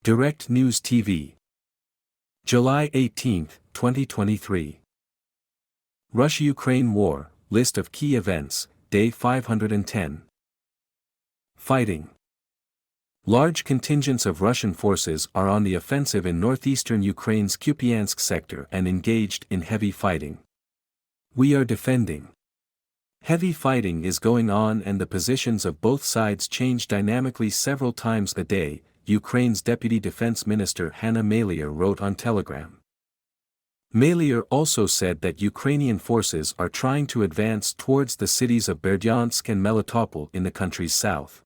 Direct News TV. July 18, 2023. Russia-Ukraine War, List of Key Events, Day 510. Fighting. Large contingents of Russian forces are on the offensive in northeastern Ukraine's Kupiansk sector and engaged in heavy fighting. We are defending. Heavy fighting is going on and the positions of both sides change dynamically several times a day, Ukraine's Deputy Defense Minister Hanna Maliar wrote on Telegram. Maliar also said that Ukrainian forces are trying to advance towards the cities of Berdyansk and Melitopol in the country's south.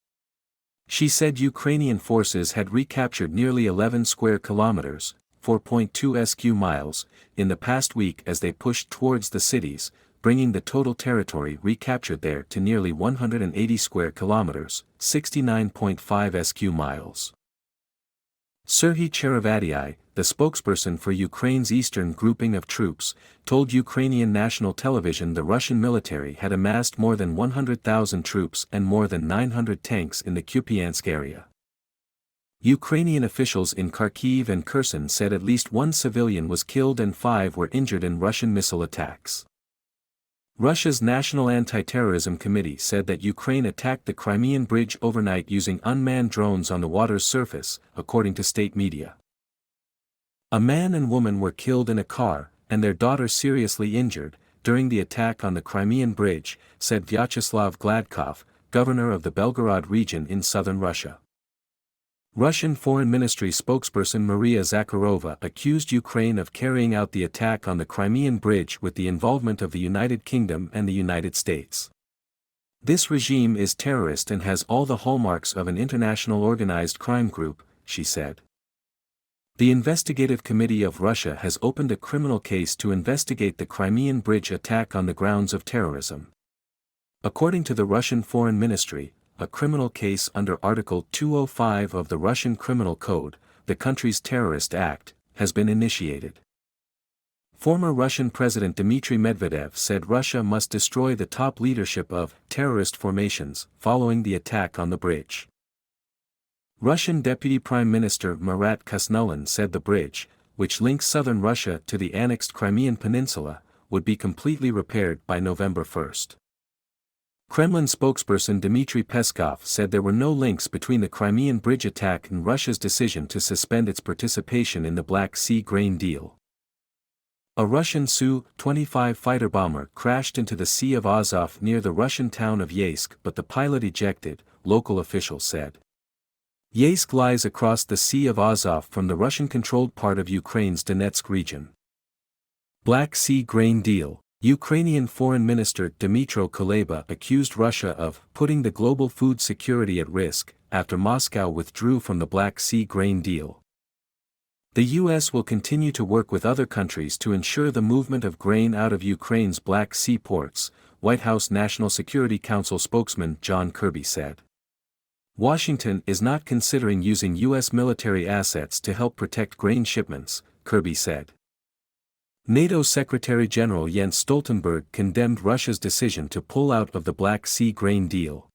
She said Ukrainian forces had recaptured nearly 11 square kilometers, 4.2 sq miles, in the past week as they pushed towards the cities, bringing the total territory recaptured there to nearly 180 square kilometers, 69.5 sq miles. Serhiy Cherevadii, the spokesperson for Ukraine's eastern grouping of troops, told Ukrainian national television the Russian military had amassed more than 100,000 troops and more than 900 tanks in the Kupiansk area. Ukrainian officials in Kharkiv and Kherson said at least one civilian was killed and 5 were injured in Russian missile attacks. Russia's National Anti-Terrorism Committee said that Ukraine attacked the Crimean Bridge overnight using unmanned drones on the water's surface, according to state media. A man and woman were killed in a car, and their daughter seriously injured, during the attack on the Crimean Bridge, said Vyacheslav Gladkov, governor of the Belgorod region in southern Russia. Russian Foreign Ministry spokesperson Maria Zakharova accused Ukraine of carrying out the attack on the Crimean Bridge with the involvement of the United Kingdom and the United States. This regime is terrorist and has all the hallmarks of an international organized crime group, she said. The Investigative Committee of Russia has opened a criminal case to investigate the Crimean Bridge attack on the grounds of terrorism. According to the Russian Foreign Ministry, a criminal case under Article 205 of the Russian Criminal Code, the country's terrorist act, has been initiated. Former Russian President Dmitry Medvedev said Russia must destroy the top leadership of terrorist formations following the attack on the bridge. Russian Deputy Prime Minister Marat Khusnulin said the bridge, which links southern Russia to the annexed Crimean Peninsula, would be completely repaired by November 1. Kremlin spokesperson Dmitry Peskov said there were no links between the Crimean Bridge attack and Russia's decision to suspend its participation in the Black Sea grain deal. A Russian Su-25 fighter bomber crashed into the Sea of Azov near the Russian town of Yeysk, but the pilot ejected, local officials said. Yeysk lies across the Sea of Azov from the Russian-controlled part of Ukraine's Donetsk region. Black Sea grain deal. Ukrainian Foreign Minister Dmytro Kuleba accused Russia of putting the global food security at risk after Moscow withdrew from the Black Sea grain deal. The U.S. will continue to work with other countries to ensure the movement of grain out of Ukraine's Black Sea ports, White House National Security Council spokesman John Kirby said. Washington is not considering using U.S. military assets to help protect grain shipments, Kirby said. NATO Secretary-General Jens Stoltenberg condemned Russia's decision to pull out of the Black Sea grain deal.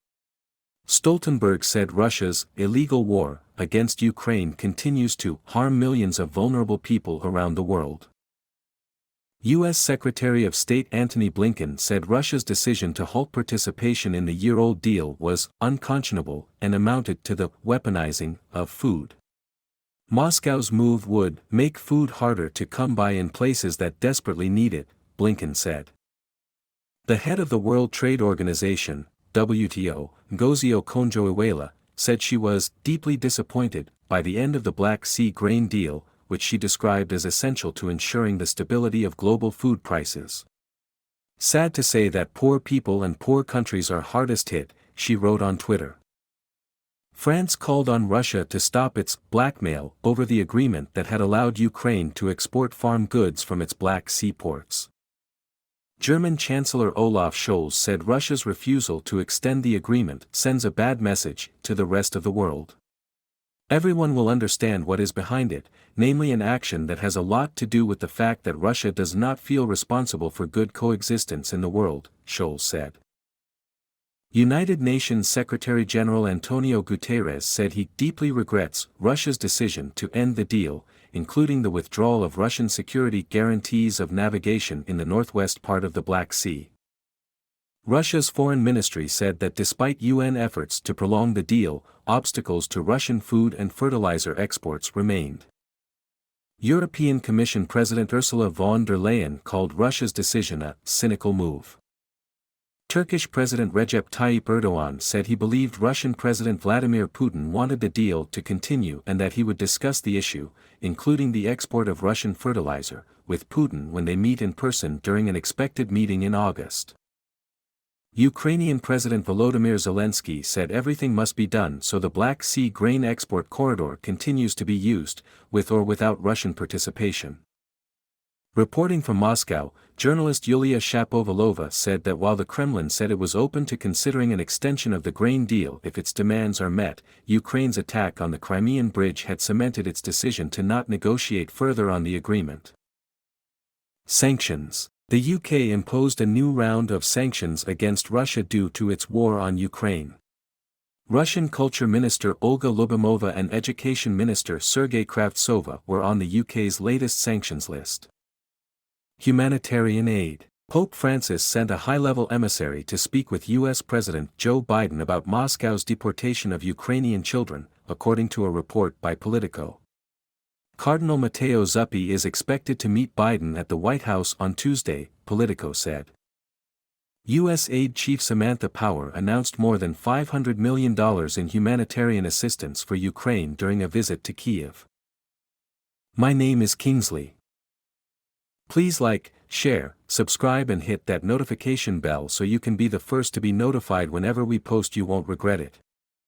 Stoltenberg said Russia's illegal war against Ukraine continues to harm millions of vulnerable people around the world. U.S. Secretary of State Antony Blinken said Russia's decision to halt participation in the year-old deal was unconscionable and amounted to the weaponizing of food. Moscow's move would make food harder to come by in places that desperately need it, Blinken said. The head of the World Trade Organization, WTO, Ngozi Okonjo-Iweala, said she was deeply disappointed by the end of the Black Sea grain deal, which she described as essential to ensuring the stability of global food prices. Sad to say that poor people and poor countries are hardest hit, she wrote on Twitter. France called on Russia to stop its blackmail over the agreement that had allowed Ukraine to export farm goods from its Black Sea ports. German Chancellor Olaf Scholz said Russia's refusal to extend the agreement sends a bad message to the rest of the world. Everyone will understand what is behind it, namely an action that has a lot to do with the fact that Russia does not feel responsible for good coexistence in the world, Scholz said. United Nations Secretary-General Antonio Guterres said he deeply regrets Russia's decision to end the deal, including the withdrawal of Russian security guarantees of navigation in the northwest part of the Black Sea. Russia's foreign ministry said that despite UN efforts to prolong the deal, obstacles to Russian food and fertilizer exports remained. European Commission President Ursula von der Leyen called Russia's decision a cynical move. Turkish President Recep Tayyip Erdogan said he believed Russian President Vladimir Putin wanted the deal to continue and that he would discuss the issue, including the export of Russian fertilizer, with Putin when they meet in person during an expected meeting in August. Ukrainian President Volodymyr Zelensky said everything must be done so the Black Sea grain export corridor continues to be used, with or without Russian participation. Reporting from Moscow, journalist Yulia Shapovalova said that while the Kremlin said it was open to considering an extension of the grain deal if its demands are met, Ukraine's attack on the Crimean Bridge had cemented its decision to not negotiate further on the agreement. Sanctions. The UK imposed a new round of sanctions against Russia due to its war on Ukraine. Russian Culture Minister Olga Lyubimova and Education Minister Sergei Kravtsova were on the UK's latest sanctions list. Humanitarian aid. Pope Francis sent a high-level emissary to speak with U.S. President Joe Biden about Moscow's deportation of Ukrainian children, according to a report by Politico. Cardinal Matteo Zuppi is expected to meet Biden at the White House on Tuesday, Politico said. U.S. Aid Chief Samantha Power announced more than $500 million in humanitarian assistance for Ukraine during a visit to Kyiv. My name is Kingsley. Please like, share, subscribe and hit that notification bell so you can be the first to be notified whenever we post. You won't regret it.